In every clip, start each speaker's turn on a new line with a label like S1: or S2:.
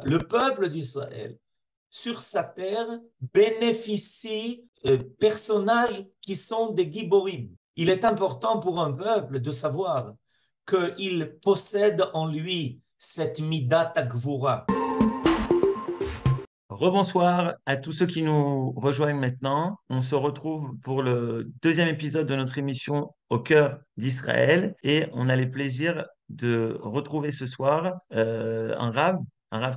S1: Le peuple d'Israël, sur sa terre, bénéficie de personnages qui sont des giborim. Il est important pour un peuple de savoir qu'il possède en lui cette midat gvura.
S2: Rebonsoir à tous ceux qui nous rejoignent maintenant. On se retrouve pour le deuxième épisode de notre émission Au cœur d'Israël et on a le plaisir de retrouver ce soir un Rav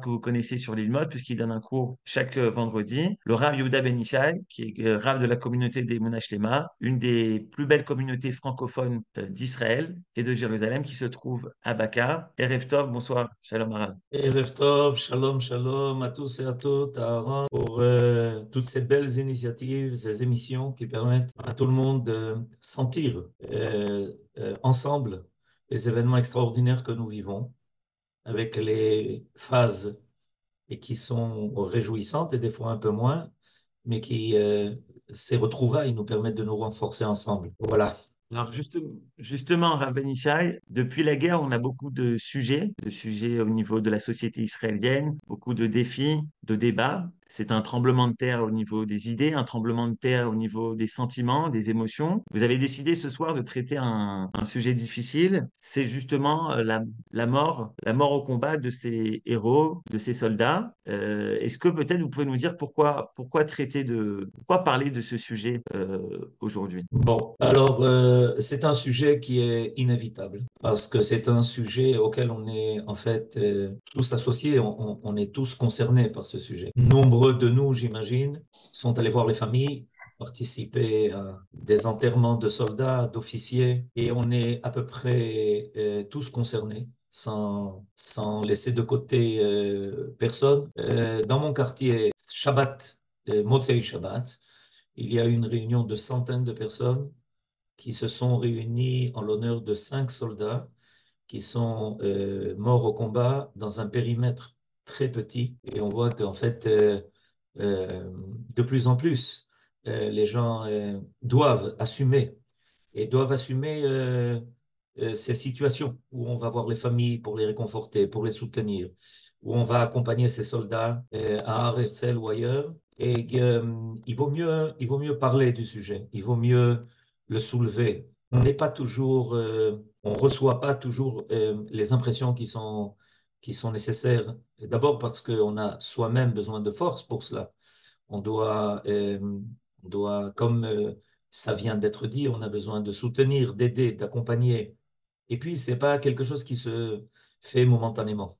S2: que vous connaissez sur l'île Maud puisqu'il donne un cours chaque vendredi, le Rav Yehuda Ben Ishai, qui est Rav de la communauté des Monash Lema, une des plus belles communautés francophones d'Israël et de Jérusalem qui se trouve à Bakar. Erev Tov, bonsoir, Shalom Rav.
S1: Erev Tov, shalom, shalom à tous et à toutes, à Aaron, pour toutes ces belles initiatives, ces émissions qui permettent à tout le monde de sentir ensemble les événements extraordinaires que nous vivons, avec les phases et qui sont réjouissantes et des fois un peu moins, mais qui, ces retrouvailles nous permettent de nous renforcer ensemble. Voilà.
S2: Alors justement, Rav Ben Ishai, depuis la guerre, on a beaucoup de sujets au niveau de la société israélienne, beaucoup de défis, de débats. C'est un tremblement de terre au niveau des idées, un tremblement de terre au niveau des sentiments, des émotions. Vous avez décidé ce soir de traiter un sujet difficile. C'est justement la mort au combat de ces héros, de ces soldats. Est-ce que peut-être vous pouvez nous dire pourquoi parler de ce sujet aujourd'hui?
S1: Bon, alors c'est un sujet qui est inévitable parce que c'est un sujet auquel on est en fait tous associés, on est tous concernés par ce sujet. Nombreux de nous, j'imagine, sont allés voir les familles, participer à des enterrements de soldats, d'officiers, et on est à peu près tous concernés. Sans laisser de côté personne. Dans mon quartier, Shabbat, Motzei Shabbat, il y a eu une réunion de centaines de personnes qui se sont réunies en l'honneur de 5 soldats qui sont morts au combat dans un périmètre très petit. Et on voit qu'en fait, de plus en plus, les gens doivent assumer ces situations où on va voir les familles pour les réconforter, pour les soutenir, où on va accompagner ces soldats à Aretsel ou ailleurs. Et il vaut mieux parler du sujet, il vaut mieux le soulever. On reçoit pas toujours les impressions qui sont nécessaires. D'abord parce qu'on a soi-même besoin de force pour cela. On doit, euh, on doit, comme ça vient d'être dit, on a besoin de soutenir, d'aider, d'accompagner. Et puis, c'est pas quelque chose qui se fait momentanément.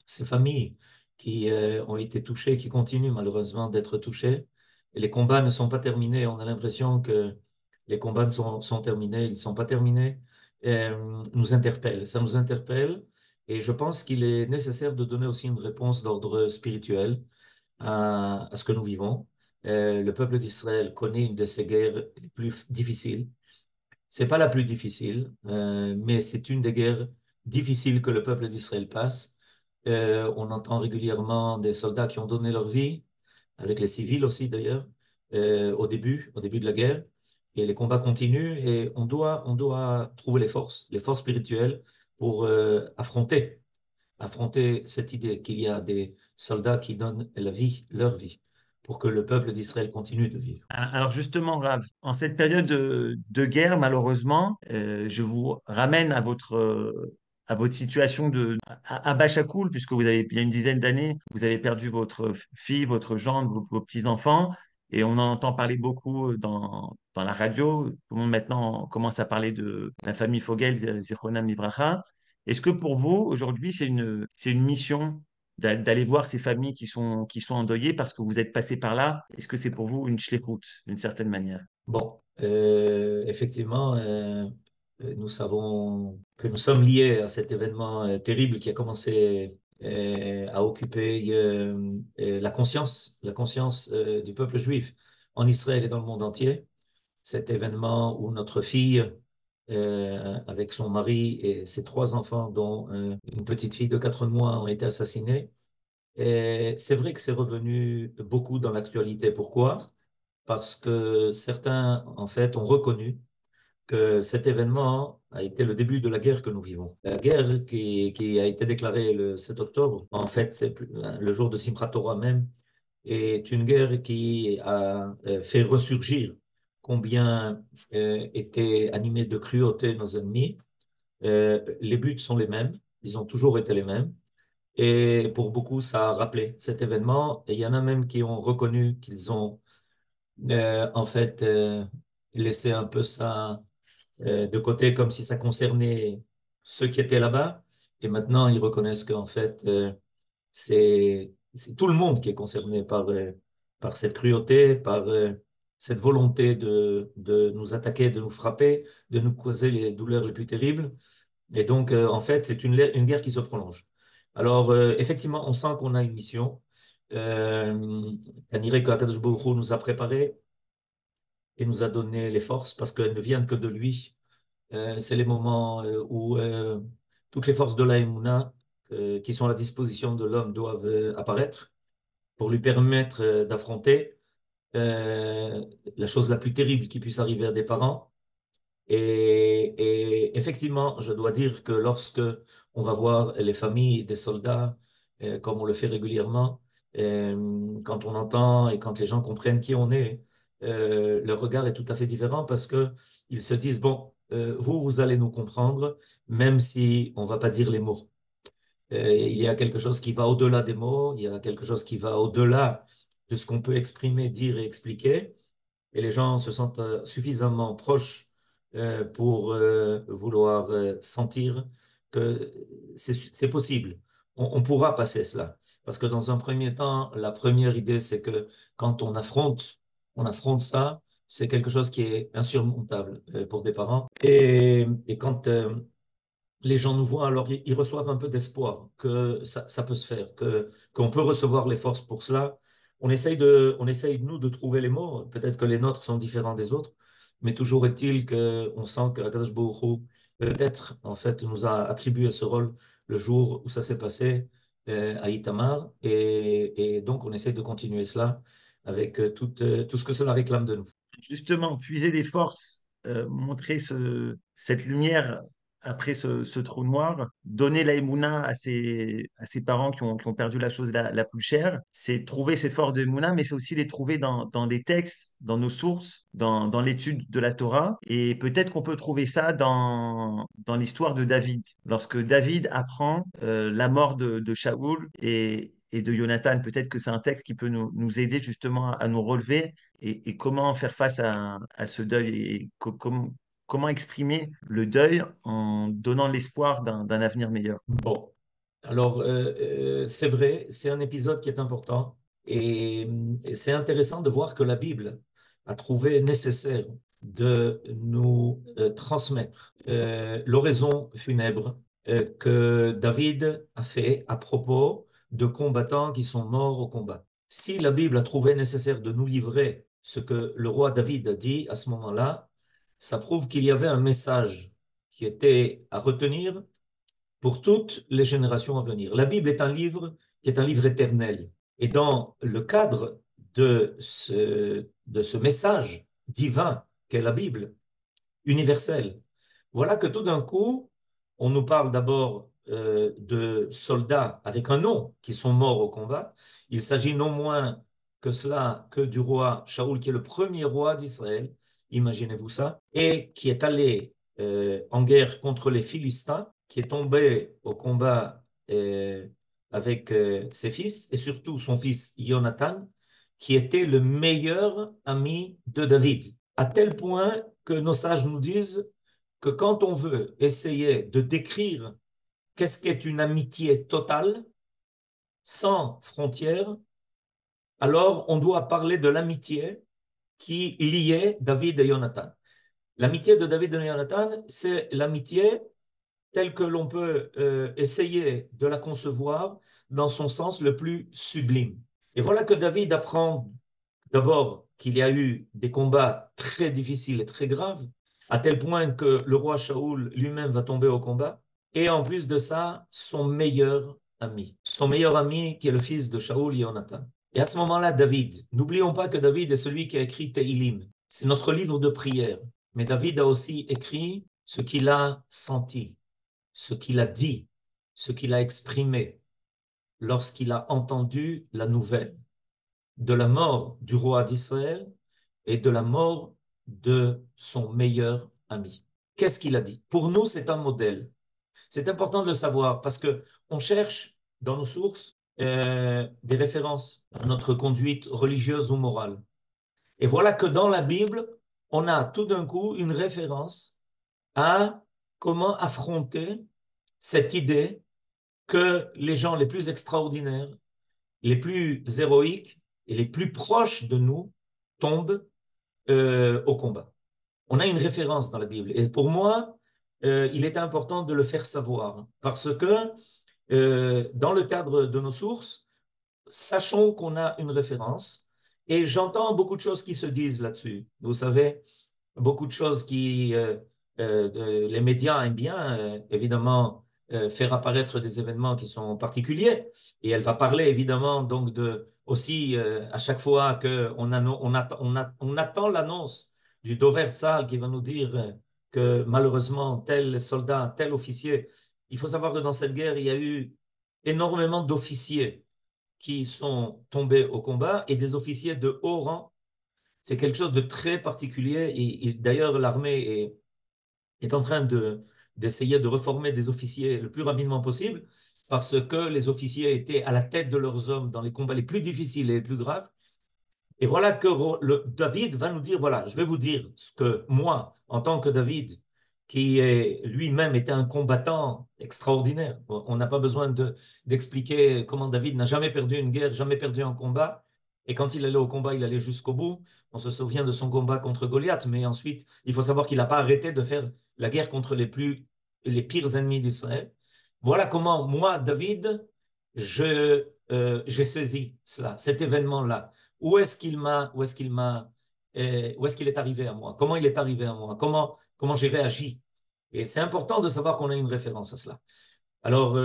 S1: Ces familles qui ont été touchées, qui continuent malheureusement d'être touchées, et les combats ne sont pas terminés. On a l'impression que les combats sont terminés, ils ne sont pas terminés, nous interpellent. Ça nous interpelle. Et je pense qu'il est nécessaire de donner aussi une réponse d'ordre spirituel à ce que nous vivons. Le peuple d'Israël connaît une de ces guerres les plus difficiles. C'est pas la plus difficile, mais c'est une des guerres difficiles que le peuple d'Israël passe. On entend régulièrement des soldats qui ont donné leur vie, avec les civils aussi d'ailleurs, au début de la guerre. Et les combats continuent et on doit trouver les forces spirituelles pour affronter cette idée qu'il y a des soldats qui donnent la vie, leur vie, pour que le peuple d'Israël continue de vivre.
S2: Alors justement, Rav, en cette période de guerre, malheureusement, je vous ramène à votre situation à Bachakoul, puisque vous avez, il y a une dizaine d'années, vous avez perdu votre fille, votre gendre, vos petits-enfants, et on en entend parler beaucoup dans la radio. Tout le monde maintenant commence à parler de la famille Fogel, Zichronam Livracha. Est-ce que pour vous, aujourd'hui, c'est une mission d'aller voir ces familles qui sont endeuillées parce que vous êtes passé par là? Est-ce que c'est pour vous une shlichut, d'une certaine manière?
S1: Bon, effectivement, nous savons que nous sommes liés à cet événement terrible qui a commencé à occuper la conscience du peuple juif en Israël et dans le monde entier. Cet événement où notre fille, avec son mari et ses 3 enfants, dont une petite fille de 4 mois, ont été assassinés. Et c'est vrai que c'est revenu beaucoup dans l'actualité. Pourquoi? Parce que certains, en fait, ont reconnu que cet événement a été le début de la guerre que nous vivons. La guerre qui a été déclarée le 7 octobre, en fait, c'est le jour de Simchat Torah même, est une guerre qui a fait ressurgir combien étaient animés de cruauté nos ennemis. Les buts sont les mêmes, ils ont toujours été les mêmes. Et pour beaucoup, ça a rappelé cet événement. Et il y en a même qui ont reconnu qu'ils ont en fait laissé un peu ça de côté comme si ça concernait ceux qui étaient là-bas. Et maintenant, ils reconnaissent qu'en fait, c'est tout le monde qui est concerné par cette cruauté, par cette volonté de nous attaquer, de nous frapper, de nous causer les douleurs les plus terribles. Et donc, en fait, c'est une guerre qui se prolonge. Alors, effectivement, on sent qu'on a une mission. On dirait qu'Akadosh Baruch Hu nous a préparés et nous a donné les forces parce qu'elles ne viennent que de lui. C'est les moments où toutes les forces de la Emouna qui sont à la disposition de l'homme doivent apparaître pour lui permettre d'affronter la chose la plus terrible qui puisse arriver à des parents. Et effectivement, je dois dire que lorsque on va voir les familles des soldats, comme on le fait régulièrement, quand on entend et quand les gens comprennent qui on est, leur regard est tout à fait différent parce que ils se disent, bon, vous allez nous comprendre, même si on va pas dire les mots. Il y a quelque chose qui va au-delà des mots, il y a quelque chose qui va au-delà de ce qu'on peut exprimer, dire et expliquer et les gens se sentent suffisamment proches pour vouloir sentir que c'est possible. On pourra passer cela. Parce que dans un premier temps, la première idée, c'est que quand on affronte ça, c'est quelque chose qui est insurmontable pour des parents. Et quand les gens nous voient, alors ils reçoivent un peu d'espoir que ça peut se faire, qu'on peut recevoir les forces pour cela. On essaye, nous, de trouver les mots. Peut-être que les nôtres sont différents des autres, mais toujours est-il qu'on sent que Akadosh Baruch Hu, peut-être, en fait, nous a attribué ce rôle le jour où ça s'est passé à Itamar. Et donc, on essaye de continuer cela avec tout ce que cela réclame de nous.
S2: Justement, puiser des forces, montrer cette lumière après ce trou noir, donner la Emouna à ces parents qui ont perdu la chose la plus chère, c'est trouver ces forces de Emouna, mais c'est aussi les trouver dans des textes, dans nos sources, dans l'étude de la Torah. Et peut-être qu'on peut trouver ça dans l'histoire de David. Lorsque David apprend la mort de Shaoul et de Jonathan, peut-être que c'est un texte qui peut nous aider justement à nous relever et comment faire face à ce deuil et comment exprimer le deuil en donnant l'espoir d'un avenir meilleur.
S1: Bon, alors c'est vrai, c'est un épisode qui est important et c'est intéressant de voir que la Bible a trouvé nécessaire de nous transmettre l'oraison funèbre que David a fait à propos de combattants qui sont morts au combat. Si la Bible a trouvé nécessaire de nous livrer ce que le roi David a dit à ce moment-là, ça prouve qu'il y avait un message qui était à retenir pour toutes les générations à venir. La Bible est un livre qui est un livre éternel. Et dans le cadre de ce message divin qu'est la Bible, universel, voilà que tout d'un coup, on nous parle d'abord de soldats avec un nom qui sont morts au combat. Il s'agit non moins que cela, que du roi Shaoul, qui est le premier roi d'Israël, imaginez-vous ça, et qui est allé en guerre contre les Philistins, qui est tombé au combat avec ses fils, et surtout son fils Jonathan, qui était le meilleur ami de David, à tel point que nos sages nous disent que quand on veut essayer de décrire qu'est-ce qu'est une amitié totale, sans frontières, alors on doit parler de l'amitié qui liait David et Jonathan. L'amitié de David et Jonathan, c'est l'amitié telle que l'on peut essayer de la concevoir dans son sens le plus sublime. Et voilà que David apprend d'abord qu'il y a eu des combats très difficiles et très graves, à tel point que le roi Shaoul lui-même va tomber au combat. Et en plus de ça, son meilleur ami qui est le fils de Shaoul, Jonathan. Et à ce moment-là, David, n'oublions pas que David est celui qui a écrit Teilim. C'est notre livre de prière. mais David a aussi écrit ce qu'il a senti, ce qu'il a dit, ce qu'il a exprimé lorsqu'il a entendu la nouvelle de la mort du roi d'Israël et de la mort de son meilleur ami. Qu'est-ce qu'il a dit? Pour nous, c'est un modèle. C'est important de le savoir parce que on cherche dans nos sources des références à notre conduite religieuse ou morale. Et voilà que dans la Bible, on a tout d'un coup une référence à comment affronter cette idée que les gens les plus extraordinaires, les plus héroïques et les plus proches de nous tombent au combat. On a une référence dans la Bible. Et pour moi, il est important de le faire savoir parce que dans le cadre de nos sources, sachons qu'on a une référence et j'entends beaucoup de choses qui se disent là-dessus. Vous savez, beaucoup de choses qui les médias aiment bien, évidemment, faire apparaître des événements qui sont particuliers. Et elle va parler évidemment donc de aussi à chaque fois on attend l'annonce du Dover Tzahal qui va nous dire que malheureusement tel soldat, tel officier. Il faut savoir que dans cette guerre, il y a eu énormément d'officiers qui sont tombés au combat et des officiers de haut rang. C'est quelque chose de très particulier. Et d'ailleurs, l'armée est en train d'essayer de reformer des officiers le plus rapidement possible parce que les officiers étaient à la tête de leurs hommes dans les combats les plus difficiles et les plus graves. Et voilà que David va nous dire, voilà, je vais vous dire ce que moi, en tant que David, qui lui-même était un combattant extraordinaire, on n'a pas besoin d'expliquer comment David n'a jamais perdu une guerre, jamais perdu un combat. Et quand il allait au combat, il allait jusqu'au bout. On se souvient de son combat contre Goliath, mais ensuite, il faut savoir qu'il n'a pas arrêté de faire la guerre contre les pires ennemis d'Israël. Voilà comment moi, David, j'ai saisi cela, cet événement-là. Où est-ce qu'il est arrivé à moi? Comment il est arrivé à moi? Comment j'ai réagi? Et c'est important de savoir qu'on a une référence à cela. Alors,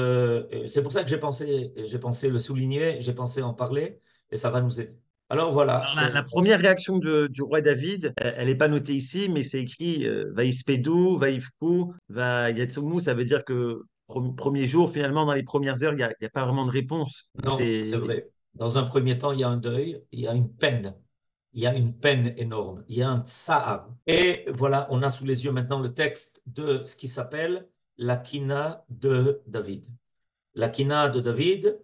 S1: c'est pour ça que j'ai pensé le souligner, j'ai pensé en parler, et ça va nous aider. Alors voilà.
S2: Alors, la première réaction du roi David, elle n'est pas notée ici, mais c'est écrit Vaïspédou, Vaïfkou, Vaïetsoumou. Ça veut dire que premier jour, finalement, dans les premières heures, il y a pas vraiment de réponse.
S1: Non, c'est vrai. Dans un premier temps, il y a un deuil, il y a une peine. Il y a une peine énorme, il y a un tsar. Et voilà, on a sous les yeux maintenant le texte de ce qui s'appelle la Kina de David. La Kina de David,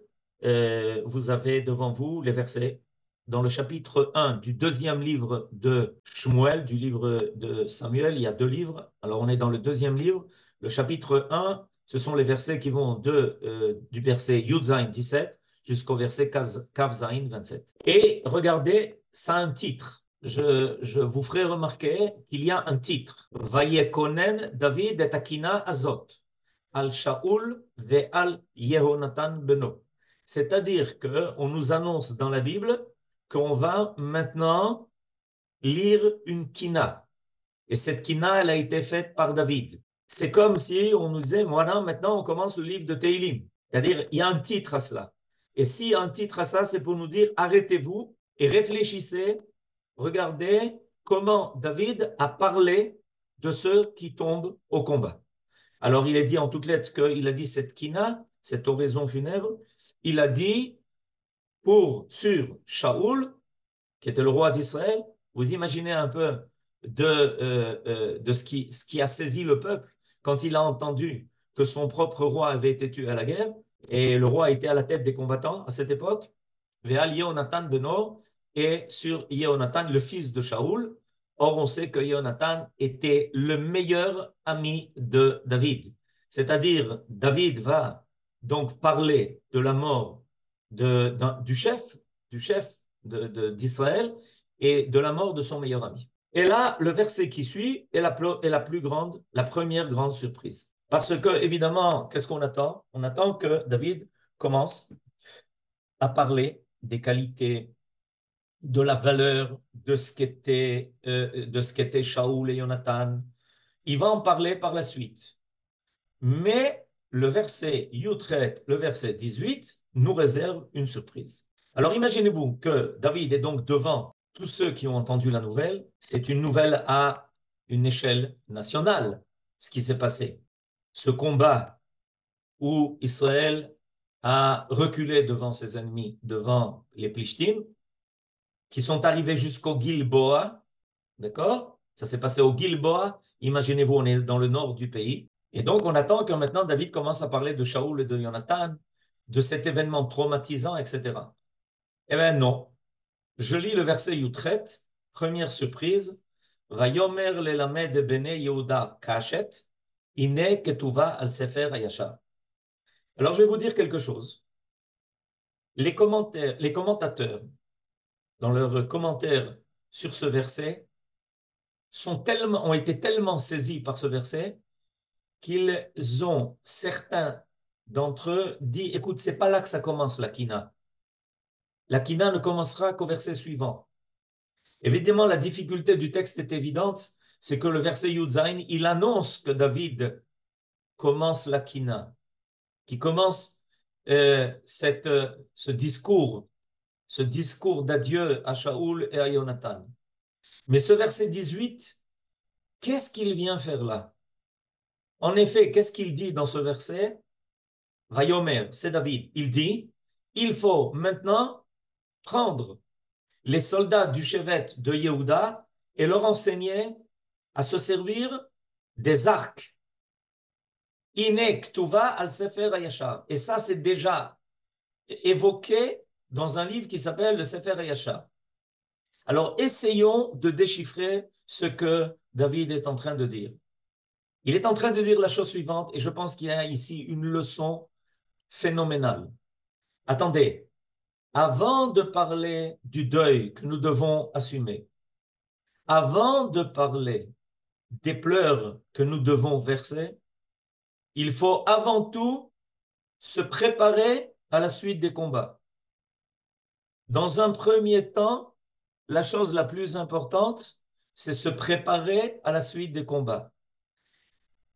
S1: vous avez devant vous les versets. Dans le chapitre 1 du deuxième livre de Shmuel, du livre de Samuel, il y a deux livres. Alors on est dans le deuxième livre. Le chapitre 1, ce sont les versets qui vont du verset Yudzain 17 jusqu'au verset Kavzain 27. Et regardez, ça a un titre. Je vous ferai remarquer qu'il y a un titre. Vayekonen David et Akina Azot al Shaul ve al Yehonatan beno. C'est-à-dire qu'on nous annonce dans la Bible qu'on va maintenant lire une kina. Et cette kina, elle a été faite par David. C'est comme si on nous disait, voilà, maintenant on commence le livre de Teilim. C'est-à-dire, il y a un titre à cela. Et s'il y a un titre à ça, c'est pour nous dire, arrêtez-vous et réfléchissez, regardez comment David a parlé de ceux qui tombent au combat. Alors, il est dit en toutes lettres qu'il a dit cette kina, cette oraison funèbre, il a dit sur Shaoul, qui était le roi d'Israël. Vous imaginez un peu de ce qui a saisi le peuple quand il a entendu que son propre roi avait été tué à la guerre et le roi était à la tête des combattants à cette époque. Ve'al Yehonatan beno, et sur Yehonatan, le fils de Shaoul. Or, on sait que Yehonatan était le meilleur ami de David. C'est-à-dire, David va donc parler de la mort du chef d'Israël et de la mort de son meilleur ami. Et là, le verset qui suit est la première grande surprise. Parce que, évidemment, qu'est-ce qu'on attend? On attend que David commence à parler des qualités, de la valeur de ce qu'était Shaoul et Jonathan. Il va en parler par la suite. Mais le verset Yutret, le verset 18, nous réserve une surprise. Alors imaginez-vous que David est donc devant tous ceux qui ont entendu la nouvelle. C'est une nouvelle à une échelle nationale, ce qui s'est passé. Ce combat où Israël a reculé devant ses ennemis, devant les Plishtim, qui sont arrivés jusqu'au Gilboa, d'accord? Ça s'est passé au Gilboa. Imaginez-vous, on est dans le nord du pays. Et donc, on attend que maintenant David commence à parler de Shaoul et de Jonathan, de cet événement traumatisant, etc. Eh bien, non. Je lis le verset Yutret, première surprise. Vayomer lelamed bene Yehuda kashet, ine ketuva al sefer hayashar. Alors, je vais vous dire quelque chose. Les commentateurs, dans leurs commentaires sur ce verset, ont été tellement saisis par ce verset qu'ils ont, certains d'entre eux, dit, écoute, c'est pas là que ça commence la kina. La kina ne commencera qu'au verset suivant. Évidemment, la difficulté du texte est évidente, c'est que le verset Yudzaïn, il annonce que David commence la kina, qui commence ce discours d'adieu à Shaoul et à Jonathan. Mais ce verset 18, qu'est-ce qu'il vient faire là? En effet, qu'est-ce qu'il dit dans ce verset? Vayomer, c'est David. Il dit, il faut maintenant prendre les soldats du chevet de Yehuda et leur enseigner à se servir des arcs. Inek tuva al sefer hayashar. Et ça, c'est déjà évoqué dans un livre qui s'appelle le Sefer hayashar. Alors, essayons de déchiffrer ce que David est en train de dire. Il est en train de dire la chose suivante, et je pense qu'il y a ici une leçon phénoménale. Attendez, avant de parler du deuil que nous devons assumer, avant de parler des pleurs que nous devons verser, il faut avant tout se préparer à la suite des combats. Dans un premier temps, la chose la plus importante, c'est se préparer à la suite des combats.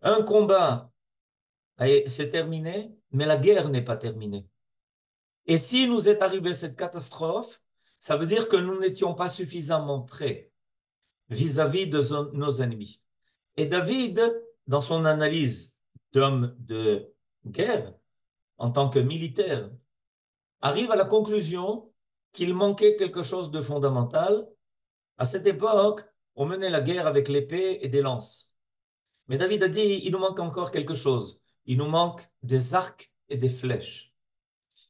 S1: Un combat, c'est terminé, mais la guerre n'est pas terminée. Et si nous est arrivé cette catastrophe, ça veut dire que nous n'étions pas suffisamment prêts vis-à-vis de nos ennemis. Et David, dans son analyse d'homme de guerre, en tant que militaire, arrive à la conclusion qu'il manquait quelque chose de fondamental. À cette époque, on menait la guerre avec l'épée et des lances. Mais David a dit, il nous manque encore quelque chose. Il nous manque des arcs et des flèches.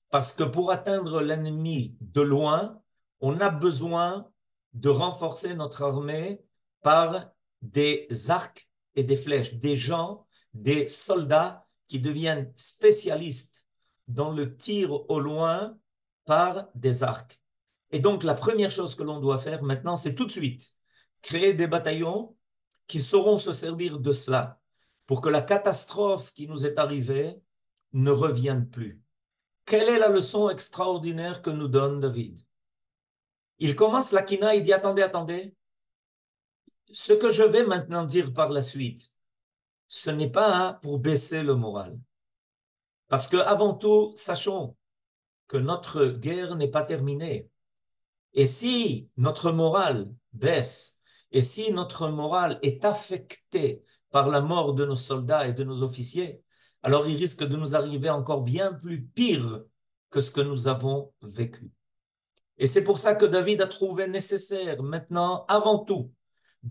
S1: Parce que pour atteindre l'ennemi de loin, on a besoin de renforcer notre armée par des arcs et des flèches, des gens, des soldats qui deviennent spécialistes dans le tir au loin par des arcs. Et donc la première chose que l'on doit faire maintenant, c'est tout de suite créer des bataillons qui sauront se servir de cela pour que la catastrophe qui nous est arrivée ne revienne plus. Quelle est la leçon extraordinaire que nous donne David? Il commence la kina, il dit, attendez, ce que je vais maintenant dire par la suite, ce n'est pas pour baisser le moral. Parce que avant tout, sachons que notre guerre n'est pas terminée. Et si notre morale baisse, et si notre morale est affectée par la mort de nos soldats et de nos officiers, alors il risque de nous arriver encore bien plus pire que ce que nous avons vécu. Et c'est pour ça que David a trouvé nécessaire maintenant, avant tout,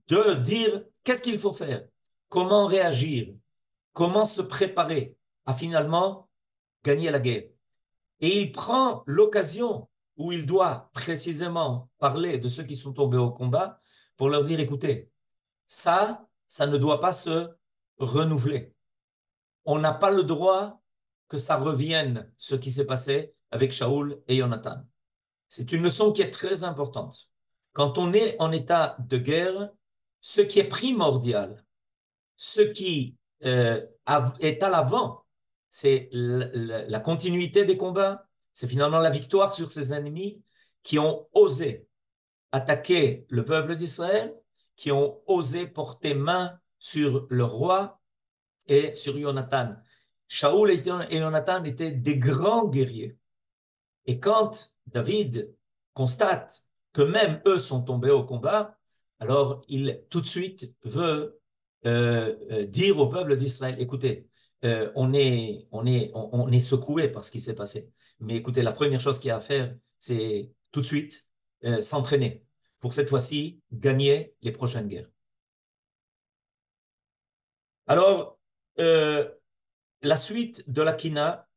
S1: de dire qu'est-ce qu'il faut faire, comment réagir, comment se préparer à finalement gagner la guerre. Et il prend l'occasion où il doit précisément parler de ceux qui sont tombés au combat pour leur dire, écoutez, ça ne doit pas se renouveler. On n'a pas le droit que ça revienne, ce qui s'est passé avec Shaoul et Jonathan. C'est une leçon qui est très importante. Quand on est en état de guerre, ce qui est primordial, ce qui est à l'avant, c'est la continuité des combats, c'est finalement la victoire sur ces ennemis qui ont osé attaquer le peuple d'Israël, qui ont osé porter main sur le roi et sur Jonathan. Shaoul et Jonathan étaient des grands guerriers. Et quand David constate que même eux sont tombés au combat, Alors il tout de suite veut dire au peuple d'Israël, écoutez, on est secoué par ce qui s'est passé. Mais écoutez, la première chose qu'il y a à faire, c'est tout de suite s'entraîner pour cette fois-ci gagner les prochaines guerres. Alors, euh, la suite de la Kina,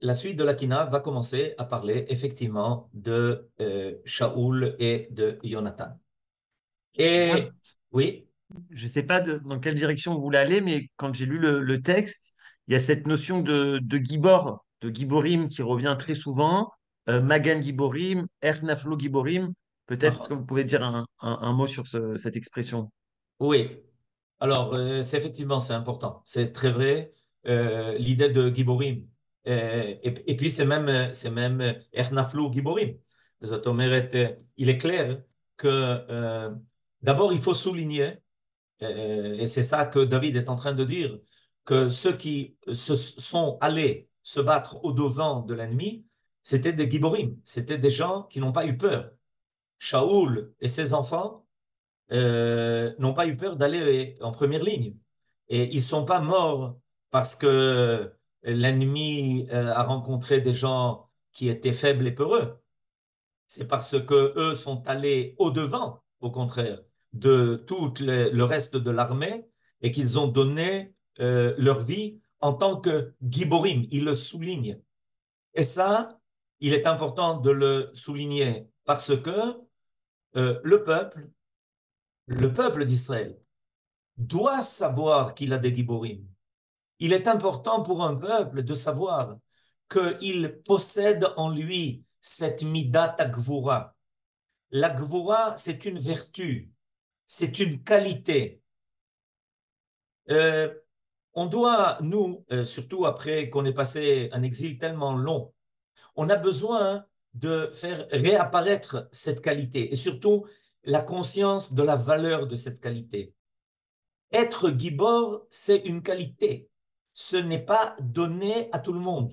S1: la suite de la Kina va commencer à parler effectivement de Shaoul et de Jonathan.
S2: Moi,
S1: Et oui,
S2: je ne sais pas dans quelle direction vous voulez aller, mais quand j'ai lu le texte, il y a cette notion de Gibor, de Giborim qui revient très souvent. Magan Giborim, Ernaflo Giborim. Peut-être est-ce que
S1: ah,
S2: vous pouvez dire un mot sur cette expression?
S1: oui. Alors, c'est effectivement, c'est important. C'est très vrai. L'idée de Giborim. Et puis, c'est même Ernaflou Giborim. זאת אומרת, il est clair que, d'abord, il faut souligner, et c'est ça que David est en train de dire, que ceux qui se sont allés se battre au-devant de l'ennemi, c'était des Giborim. C'était des gens qui n'ont pas eu peur. Shaoul et ses enfants, n'ont pas eu peur d'aller en première ligne. Et ils sont pas morts parce que l'ennemi a rencontré des gens qui étaient faibles et peureux. C'est parce que eux sont allés au-devant, au contraire, de tout le reste de l'armée et qu'ils ont donné leur vie en tant que giborim. Ils le soulignent. Et ça, il est important de le souligner parce que euh, le peuple, le peuple d'Israël, doit savoir qu'il a des giborim. Il est important pour un peuple de savoir qu'il possède en lui cette midat gvura. La gvura, c'est une vertu, c'est une qualité. Euh, on doit, nous, surtout après qu'on ait passé un exil tellement long, on a besoin de faire réapparaître cette qualité et surtout la conscience de la valeur de cette qualité. Être gibor, c'est une qualité. Ce n'est pas donné à tout le monde.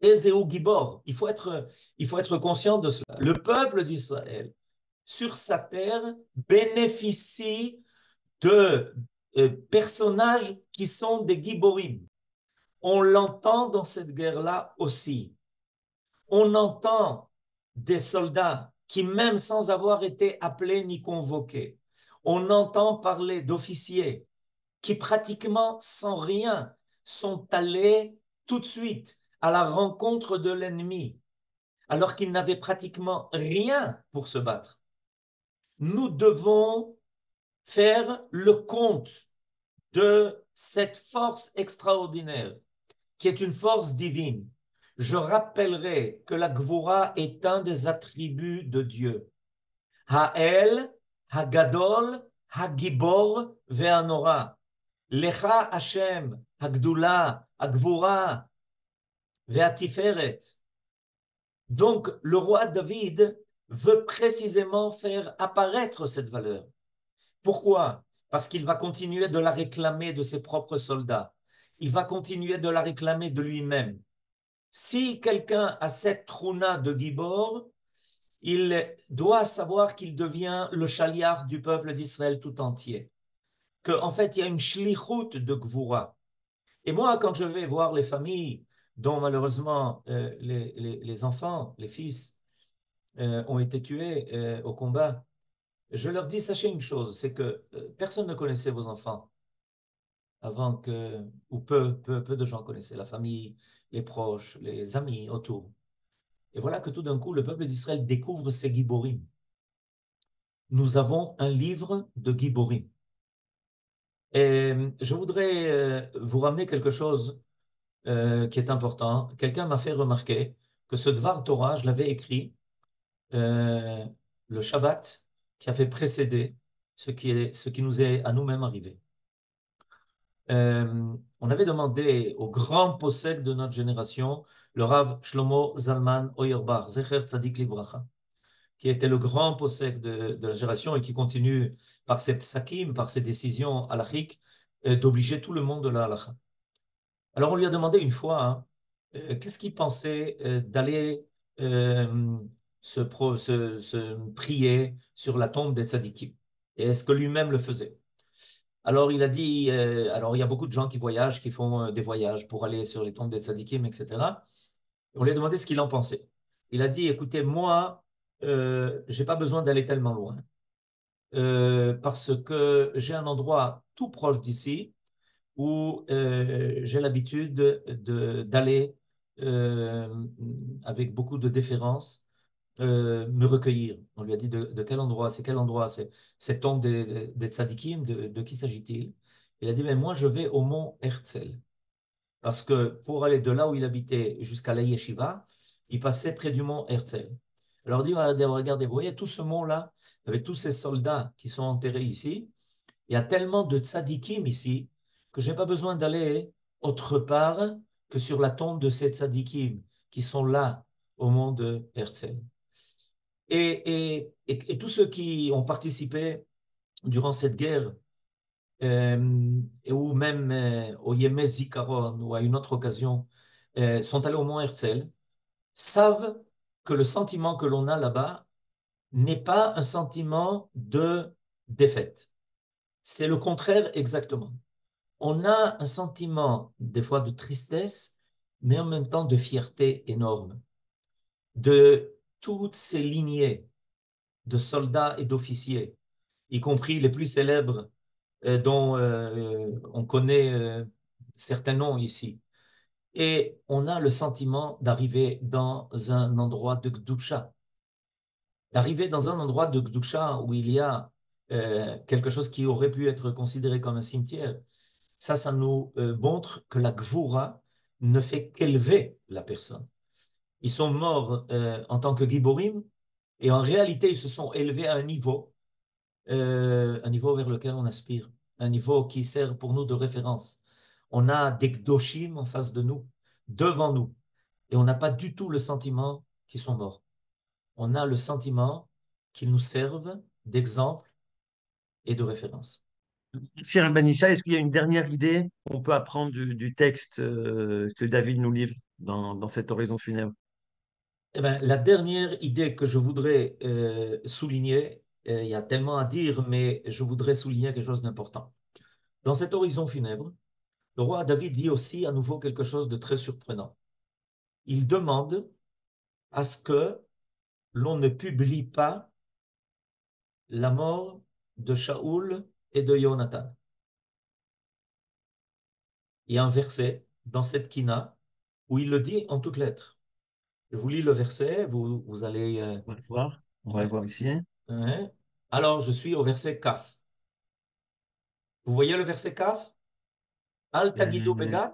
S1: Ezeu gibor, il faut être conscient de cela. Le peuple d'Israël, sur sa terre, bénéficie de personnages qui sont des giborim. On l'entend dans cette guerre-là aussi. On entend des soldats qui, même sans avoir été appelés ni convoqués, on entend parler d'officiers qui pratiquement sans rien sont allés tout de suite à la rencontre de l'ennemi, alors qu'ils n'avaient pratiquement rien pour se battre. Nous devons faire le compte de cette force extraordinaire, qui est une force divine. Je rappellerai que la Gvura est un des attributs de Dieu. Ha'el, Hagadol, Hagibor, Ve'anora. Lecha Hashem, Hagdula, Hagvura, Ve'atiferet. Donc, le roi David veut précisément faire apparaître cette valeur. Pourquoi? Parce qu'il va continuer de la réclamer de ses propres soldats. Il va continuer de la réclamer de lui-même. Si quelqu'un a cette trôna de Gibor, il doit savoir qu'il devient le chaliard du peuple d'Israël tout entier. Qu'en fait, il y a une shlichut de Gvura. Et moi, quand je vais voir les familles dont malheureusement les enfants, les fils, ont été tués au combat, je leur dis, sachez une chose, c'est que personne ne connaissait vos enfants avant que, ou peu de gens connaissaient la famille, les proches, les amis autour. Et voilà que tout d'un coup, le peuple d'Israël découvre ces Giborim. Nous avons un livre de Giborim. Et je voudrais vous ramener quelque chose qui est important. Quelqu'un m'a fait remarquer que ce Dvar Torah, je l'avais écrit euh, le Shabbat qui avait précédé ce qui nous est à nous-mêmes arrivé. On avait demandé au grand possède de notre génération, le Rav Shlomo Zalman Auerbach, Zecher Tzadik Livracha, qui était le grand possède de la génération et qui continue par ses psakim, par ses décisions halachiques, d'obliger tout le monde de la halakha. Alors on lui a demandé une fois, hein, qu'est-ce qu'il pensait d'aller se prier sur la tombe des tzadikim. et est-ce que lui-même le faisait? Alors il a dit, alors il y a beaucoup de gens qui voyagent, qui font des voyages pour aller sur les tombes des tzadikim, etc. On lui a demandé ce qu'il en pensait. Il a dit, écoutez, moi, j'ai pas besoin d'aller tellement loin, parce que j'ai un endroit tout proche d'ici où j'ai l'habitude d'aller avec beaucoup de déférence me recueillir. On lui a dit de quel endroit, c'est quel endroit, c'est cette tombe des tzadikim, de qui s'agit-il? Il a dit, mais moi je vais au mont Herzl, parce que pour aller de là où il habitait jusqu'à la yeshiva, il passait près du mont Herzl. Alors il dit, regardez, vous voyez tout ce mont-là, avec tous ces soldats qui sont enterrés ici, il y a tellement de tzadikim ici que j'ai pas besoin d'aller autre part que sur la tombe de ces tzadikim qui sont là au mont de Herzl. Et tous ceux qui ont participé durant cette guerre, ou même au Yemez Zikaron ou à une autre occasion, sont allés au mont Herzl, savent que le sentiment que l'on a là-bas n'est pas un sentiment de défaite. C'est le contraire exactement. On a un sentiment des fois de tristesse, mais en même temps de fierté énorme de toutes ces lignées de soldats et d'officiers, y compris les plus célèbres dont on connaît certains noms ici. Et on a le sentiment d'arriver dans un endroit de Gdoucha, d'arriver dans un endroit de Gdoucha où il y a quelque chose qui aurait pu être considéré comme un cimetière. Ça nous montre que la Gvoura ne fait qu'élever la personne. Ils sont morts en tant que Giborim, et en réalité, ils se sont élevés à un niveau vers lequel on aspire, un niveau qui sert pour nous de référence. On a des Gdoshim en face de nous, devant nous, et on n'a pas du tout le sentiment qu'ils sont morts. On a le sentiment qu'ils nous servent d'exemple et de référence.
S2: Sir Banisha, est-ce qu'il y a une dernière idée qu'on peut apprendre du texte que David nous livre dans cette oraison funèbre?
S1: Eh ben, la dernière idée que je voudrais souligner, il y a tellement à dire, mais je voudrais souligner quelque chose d'important. Dans cet horizon funèbre, le roi David dit aussi à nouveau quelque chose de très surprenant. Il demande à ce que l'on ne publie pas la mort de Shaoul et de Jonathan. Il y a un verset dans cette kina où il le dit en toutes lettres. Je vous lis le verset, vous allez...
S2: On va le voir. On va le
S1: ouais,
S2: voir ici.
S1: ouais. Alors, je suis au verset Kaf. Vous voyez le verset Kaf? Al tagidu
S2: Euh,
S1: begat.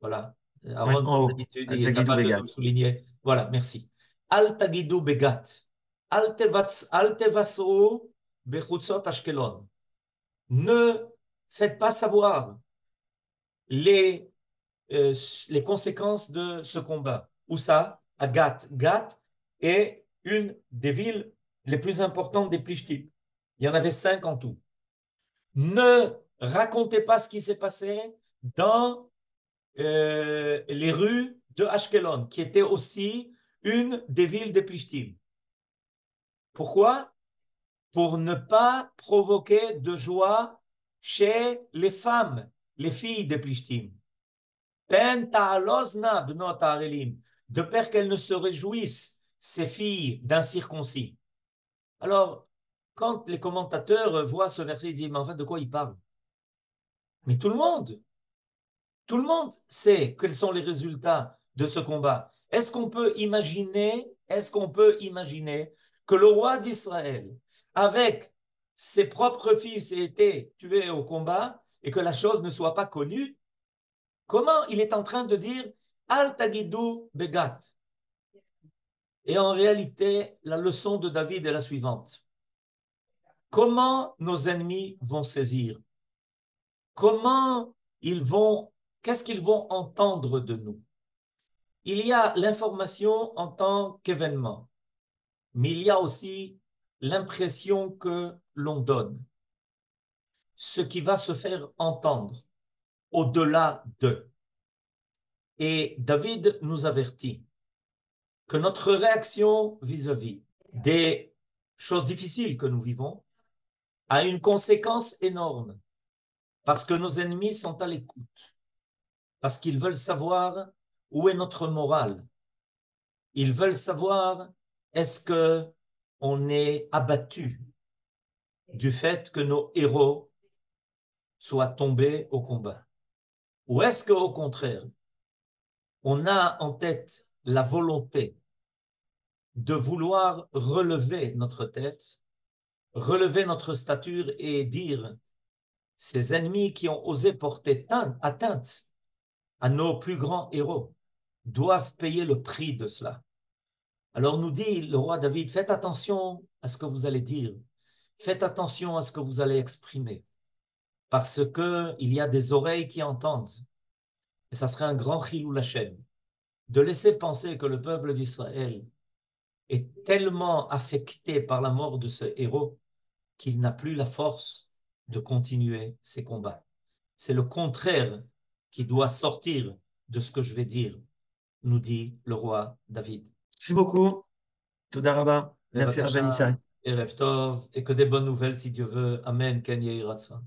S1: Voilà.
S2: ouais,
S1: Aaron,
S2: en
S1: comme
S2: haut.
S1: d'habitude, il est
S2: Tagidou
S1: capable de
S2: Begat.
S1: nous le souligner. Voilà, merci. Al tagidu begat. Al tevasru bechutzot Ashkelon. Ne faites pas savoir les, euh, les conséquences de ce combat. Où ça? À Gath. Gath est une des villes les plus importantes des Plishtim. Il y en avait 5 en tout. Ne racontez pas ce qui s'est passé dans les rues de Ashkelon, qui était aussi une des villes des Plishtim. Pourquoi? Pour ne pas provoquer de joie chez les femmes, les filles des Plishtim. Pen ta'alozna bnot ha'arelim, de peur qu'elles ne se réjouissent, ces filles d'incirconcis. Alors, quand les commentateurs voient ce verset, ils disent, mais en fait, de quoi il parle? Mais tout le monde sait quels sont les résultats de ce combat. Est-ce qu'on peut imaginer que le roi d'Israël, avec ses propres fils, ait été tué au combat et que la chose ne soit pas connue? Comment il est en train de dire Al Tagidou Begat? Et en réalité, la leçon de David est la suivante. Comment nos ennemis vont saisir? Comment ils vont, qu'est-ce qu'ils vont entendre de nous? Il y a l'information en tant qu'événement, mais il y a aussi l'impression que l'on donne, ce qui va se faire entendre au-delà d'eux. Et David nous avertit que notre réaction vis-à-vis des choses difficiles que nous vivons a une conséquence énorme, parce que nos ennemis sont à l'écoute, parce qu'ils veulent savoir où est notre morale. Ils veulent savoir est-ce que on est abattu du fait que nos héros soient tombés au combat, ou est-ce que au contraire, on a en tête la volonté de vouloir relever notre tête, relever notre stature et dire ces ennemis qui ont osé porter atteinte à nos plus grands héros doivent payer le prix de cela. Alors nous dit le roi David, faites attention à ce que vous allez dire, faites attention à ce que vous allez exprimer, parce que il y a des oreilles qui entendent, et ça serait un grand chilou Hashem, de laisser penser que le peuple d'Israël est tellement affecté par la mort de ce héros qu'il n'a plus la force de continuer ses combats. C'est le contraire qui doit sortir de ce que je vais dire, nous dit le roi David.
S2: Merci beaucoup. Toda Rabba. Merci, Rabbi Nissai.
S1: Bevakasha, Erev Tov, et que des bonnes nouvelles si Dieu veut. Amen, Ken Yehi Ratzon.